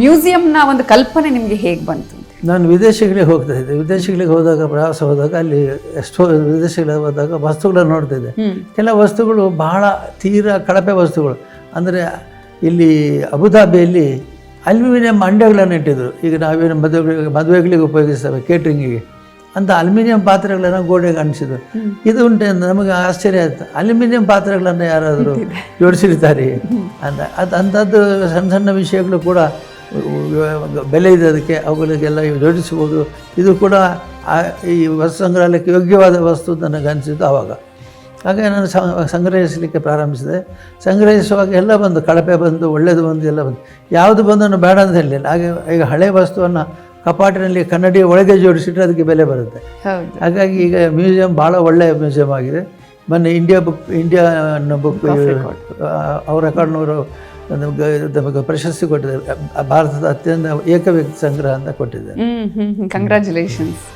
ಮ್ಯೂಸಿಯಂನ ಒಂದು ಕಲ್ಪನೆ ನಿಮಗೆ ಹೇಗೆ ಬಂತು? ನಾನು ವಿದೇಶಗಳಿಗೆ ಹೋಗ್ತಾ ಇದ್ದೆ. ವಿದೇಶಗಳಿಗೆ ಹೋದಾಗ, ಪ್ರವಾಸ ಹೋದಾಗ, ಅಲ್ಲಿ ಎಷ್ಟೋ ವಿದೇಶಗಳಿಗೆ ಹೋದಾಗ ವಸ್ತುಗಳನ್ನು ನೋಡ್ತಿದ್ದೆ. ಕೆಲವು ವಸ್ತುಗಳು ಬಹಳ ತೀರಾ ಕಳಪೆ ವಸ್ತುಗಳು. ಅಂದರೆ ಇಲ್ಲಿ ಅಬುದಾಬಿಯಲ್ಲಿ ಅಲ್ಯೂಮಿನಿಯಂ ಅಂಡೆಗಳನ್ನು ಇಟ್ಟಿದ್ರು. ಈಗ ನಾವೇನು ಮದುವೆಗಳಿಗೆ ಉಪಯೋಗಿಸ್ತೇವೆ ಕೇಟ್ರಿಂಗಿಗೆ, ಅಂತ ಅಲ್ಯೂಮಿನಿಯಂ ಪಾತ್ರೆಗಳನ್ನು ಗೋಡೆಗೆ ಅಂಟಿಸಿದ್ರು. ಇದು ಉಂಟೆ ಅಂತ ನಮಗೆ ಆಶ್ಚರ್ಯ ಆಯಿತು. ಅಲ್ಯೂಮಿನಿಯಂ ಪಾತ್ರೆಗಳನ್ನು ಯಾರಾದರೂ ಜೋಡಿಸಿರ್ತಾರೆ ಅಂತ. ಅಂಥದ್ದು ಸಣ್ಣ ಸಣ್ಣ ವಿಷಯಗಳು ಕೂಡ ಬೆಲೆ ಇದೆ ಅದಕ್ಕೆ, ಅವುಗಳಿಗೆಲ್ಲ ಜೋಡಿಸ್ಬೋದು. ಇದು ಕೂಡ ಈ ವಸ್ತು ಸಂಗ್ರಹಾಲಯಕ್ಕೆ ಯೋಗ್ಯವಾದ ವಸ್ತು ನನಗೆ ಅನಿಸಿದ್ದು ಆವಾಗ. ಹಾಗೆ ನಾನು ಸಂಗ್ರಹಿಸಲಿಕ್ಕೆ ಪ್ರಾರಂಭಿಸಿದೆ. ಸಂಗ್ರಹಿಸುವಾಗ ಎಲ್ಲ ಬಂದು, ಕಳಪೆ ಬಂದು, ಒಳ್ಳೆಯದು ಬಂದು, ಎಲ್ಲ ಬಂದು. ಯಾವುದು ಬಂದನ್ನು ಬೇಡ ಅಂತ ಹೇಳಲಿಲ್ಲ. ಹಾಗೆ ಈಗ ಹಳೆಯ ವಸ್ತುವನ್ನು ಕಪಾಟಿನಲ್ಲಿ ಕನ್ನಡಿ ಒಳಗೆ ಜೋಡಿಸಿಟ್ರೆ ಅದಕ್ಕೆ ಬೆಲೆ ಬರುತ್ತೆ. ಹಾಗಾಗಿ ಈಗ ಮ್ಯೂಸಿಯಂ ಭಾಳ ಒಳ್ಳೆಯ ಮ್ಯೂಸಿಯಂ ಆಗಿದೆ. ಮೊನ್ನೆ ಇಂಡಿಯಾ ಅನ್ನೋ ಬುಕ್ ಅವರ ರೆಕಾರ್ಡ್ನವರು ನಮಗೆ ಪ್ರಶಸ್ತಿ ಕೊಟ್ಟಿದ್ದಾರೆ. ಭಾರತದ ಅತ್ಯಂತ ಏಕವ್ಯಕ್ತಿ ಸಂಗ್ರಹ ಅಂತ ಕೊಟ್ಟಿದ್ದಾರೆ. ಕಂಗ್ರ್ಯಾಚುಲೇಷನ್ಸ್.